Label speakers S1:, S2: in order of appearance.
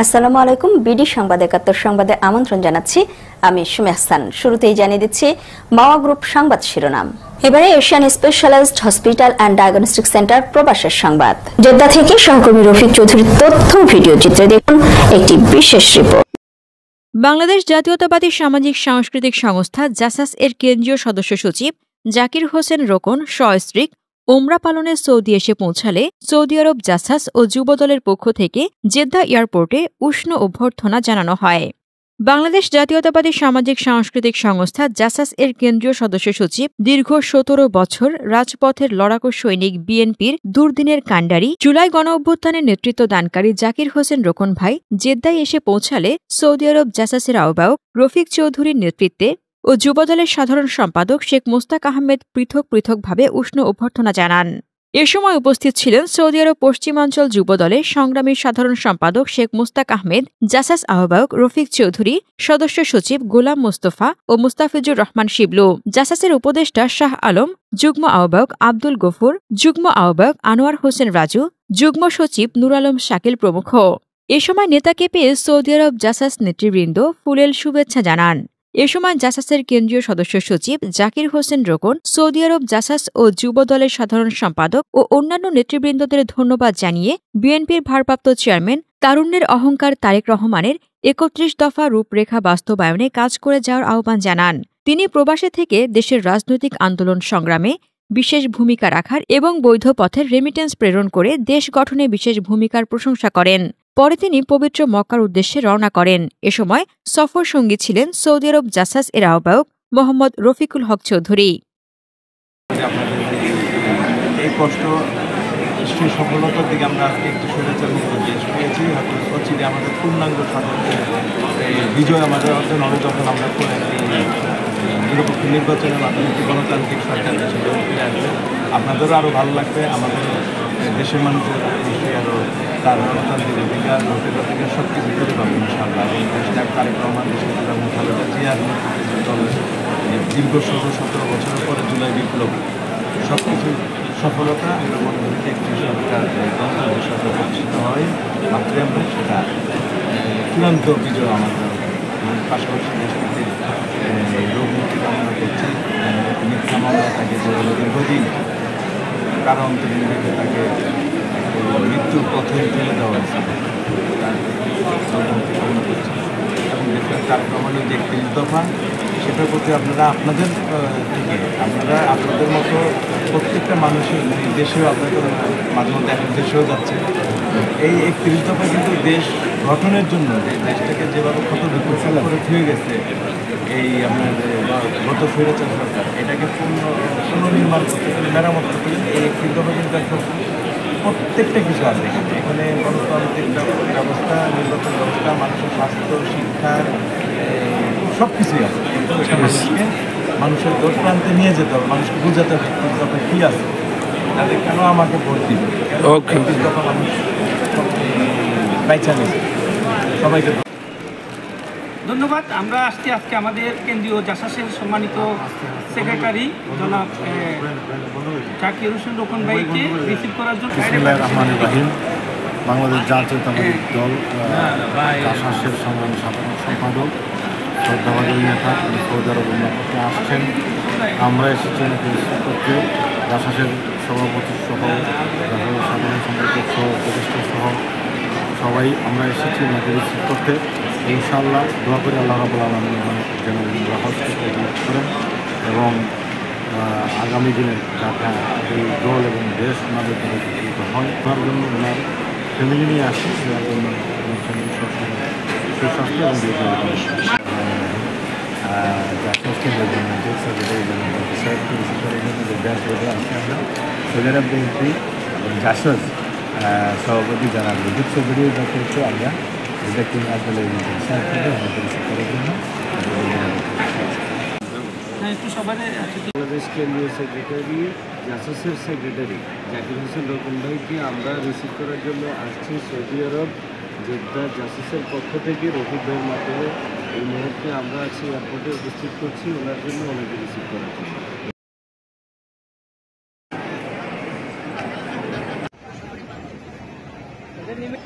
S1: আসসালামু আলাইকুম। বিডি সংবাদ ৭১ সংবাদে আমন্ত্রণ জানাচ্ছি। আমি সুমি হাসান। শুরুতেই জানিয়ে দিচ্ছি মাওয়া গ্রুপ সংবাদ শিরোনাম। এবারে Asian specialized hospital and diagnostic centre প্রবাসের সংবাদ। জেদ্দা থেকে সহকর্মী রফিক চৌধুরীর তথ্য ভিডিও চিত্রে দেখুন একটি বিশেষ রিপোর্ট।
S2: বাংলাদেশ জাতীয়তাবাদী সামাজিক সাংস্কৃতিক সংস্থা জাসাস এর কেন্দ্রীয় সদস্য সচিব জাকির হোসেন রোকন সস্ত্রীক ওমরা পালনে সৌদি এসে পৌঁছালে সৌদি আরব জাসাস ও যুবদলের পক্ষ থেকে জেদ্দা এয়ারপোর্টে উষ্ণ অভ্যর্থনা জানানো হয়। বাংলাদেশ জাতীয়তাবাদী সামাজিক সাংস্কৃতিক সংস্থা জাসাস এর কেন্দ্রীয় সদস্য সচিব দীর্ঘ ১৭ বছর রাজপথের লড়াকু সৈনিক বিএনপির দুর্দিনের কাণ্ডারি জুলাই গণঅভ্যুত্থানের নেতৃত্ব দানকারী জাকির হোসেন রোকন ভাই জেদ্দায় এসে পৌঁছালে সৌদি আরব জাসাসের আহ্বায়ক রফিক চৌধুরীর নেতৃত্বে ও যুবদলের সাধারণ সম্পাদক শেখ মোস্তাক আহমেদ পৃথকভাবে উষ্ণ অভ্যর্থনা জানান। এ সময় উপস্থিত ছিলেন সৌদি আরব পশ্চিমাঞ্চল যুবদলের সংগ্রামী সাধারণ সম্পাদক শেখ মোস্তাক আহমেদ, জাসাস আহ্বায়ক রফিক চৌধুরী, সদস্য সচিব গোলাম মোস্তফা ও মুস্তাফিজুর রহমান শিবলু, জাসাসের উপদেষ্টা শাহ আলম, যুগ্ম আহ্বায়ক আব্দুল গফুর, যুগ্ম আহ্বায়ক আনোয়ার হোসেন রাজু, যুগ্ম সচিব নুর আলম শাকিল প্রমুখ। এ সময় নেতাকে পেয়ে সৌদি আরব জাসাস নেতৃবৃন্দ ফুলেল শুভেচ্ছা জানান। এ সময় জাসাসের কেন্দ্রীয় সদস্য সচিব জাকির হোসেন রোকন সৌদি আরব জাসাস ও যুবদলের সাধারণ সম্পাদক ও অন্যান্য নেতৃবৃন্দদের ধন্যবাদ জানিয়ে বিএনপির ভারপ্রাপ্ত চেয়ারম্যান তারুণ্যের অহংকার তারেক রহমানের ৩১ দফা রূপরেখা বাস্তবায়নে কাজ করে যাওয়ার আহ্বান জানান। তিনি প্রবাসে থেকে দেশের রাজনৈতিক আন্দোলন সংগ্রামে বিশেষ ভূমিকা রাখার এবং বৈধ পথের রেমিটেন্স প্রেরণ করে দেশ গঠনে বিশেষ ভূমিকার প্রশংসা করেন। পরে তিনি পবিত্র মক্কার উদ্দেশ্যে রওনা করেন। এ সময় সফর সঙ্গী ছিলেন সৌদি আরব জাসাস এর আহ্বায়ক মোহাম্মদ রফিকুল হক চৌধুরী।
S3: এই কষ্ট সেই সফলতার দিকে আমরা আজকে একটু শুভেচ্ছা মুক্ত দেশ পেয়েছি। হয়তো আমাদের পূর্ণাঙ্গ বিজয় আমাদের অর্জন হবে যখন আমরা নিরপেক্ষ নির্বাচনের মাধ্যমে একটি গণতান্ত্রিক সরকার দেশে ফিরে আসবে। আপনাদেরও আরও ভালো লাগবে, আমাদের দেশের মানুষের নিশ্চয়ই আরও তার গণতান্ত্রিক অধিকার, ভোটের অধিকার সব কিছু ফিরে পাবে ইনশাআল্লাহ। এবং দেশটা তারেক রহমান দেশের খালেদা জিয়ার দীর্ঘ ১৭ বছরের পরে জুলাই বিপ্লব সব কিছু সফলতা আমরা মনে করি যে একটি সরকার গণতান্ত্রিক সরকার প্রতিষ্ঠিত হয় মাত্রই আমরা সেটা চূড়ান্ত বিজয় আমাদের। পাশাপাশি দেশটিতে রোগ মুক্তি কামনা করছি। মিথ্যা মামলা থাকে যে দীর্ঘদিন কারণ তিনি রেখে তাকে মৃত্যুর পথে ফেলে দেওয়া হয়েছে, তার মুক্তি কামনা করছি। এবং দেশের তারেক রহমানের যে ৩১ দফা সেটার প্রতি আপনাদের মতো প্রত্যেকটা মানুষের দেশেও আপনাদের মাঝে মধ্যে এখন দেশেও যাচ্ছে। এই ৩১ দফা কিন্তু দেশ গঠনের জন্য দেশটাকে যেভাবে ক্ষত বিক্ষত করে থুয়ে গেছে এই আপনার গত স্বৈরাচার সরকার, এটাকে পুনর্নির্মাণ করতে গেলে মেরামত করতে গেলে এই ৩১ দফা কিন্তু একদম প্রত্যেকটা কিছু আছে এখানে। গণতান্ত্রিক ব্যবস্থা, নির্বাচন ব্যবস্থা, মানুষের স্বাস্থ্য, শিক্ষা সব কিছুই আছে। কিন্তু এটা মানুষের দোষ প্রান্তে নিয়ে যেতে হবে, মানুষকে বুঝাতে হবে ৩১ দফা কী আছে, তাদের কেন আমাকে ভোট দিবে, ৩১ দফা মানুষ বাইচা নেবে। সবাইকে
S4: ধন্যবাদ। আমরা আজকে আমাদের কেন্দ্রীয় জাসাসের সম্মানিত সেক্রেটারি জনাব জাকির হোসেন রোকন ভাইকে রিসিভ করার জন্য
S5: বাংলাদেশ জাতীয়তাবাদী দল জাসাসের সাধারণ সম্পাদক শ্রদ্ধাভাজন নেতা সৌদি আরব করতে আসছেন। আমরা এসেছি রিসিভ করতে জাসাসের সভাপতি সহ সাধারণ সম্পাদক সহ উপদেষ্টা সহ সবাই আমরা এসেছি ওনাকে রিসিভ করতে। ইনশাআল্লাহ দোয়া করে আল্লাহ রাব্বুল আলামিন যেন হজকে কবুল করেন এবং আগামী দিনে যাতে এই দল এবং দেশ ওনাদের দ্বারা উপকৃত হয় তার জন্য ওনার ফ্যামিলি নিয়ে আসি, যার জন্য ফ্যামিলি সবসময় সুস্বাস্থ্য এবং বিএনপি জাসাস সভাপতি যারা রফিক চৌধুরী নেতৃত্বে আমরা এটাকে আসলে শেয়ার করবে আমাদের করার জন্য। বাংলাদেশ কেন্দ্রীয় সেক্রেটারি জাসাসের সেক্রেটারি জাকির হোসেন রোকন ভাইকে আমরা রিসিভ করার জন্য আসছি সৌদি আরব জেদ্দা জাসাসের পক্ষ থেকে রফিক ভাইয়ের মাধ্যমে। এই মুহূর্তে আমরা আছি এয়ারপোর্টে উপস্থিত করছি ওনার জন্য ওনাকে রিসিভ করার জন্য।
S4: নিবে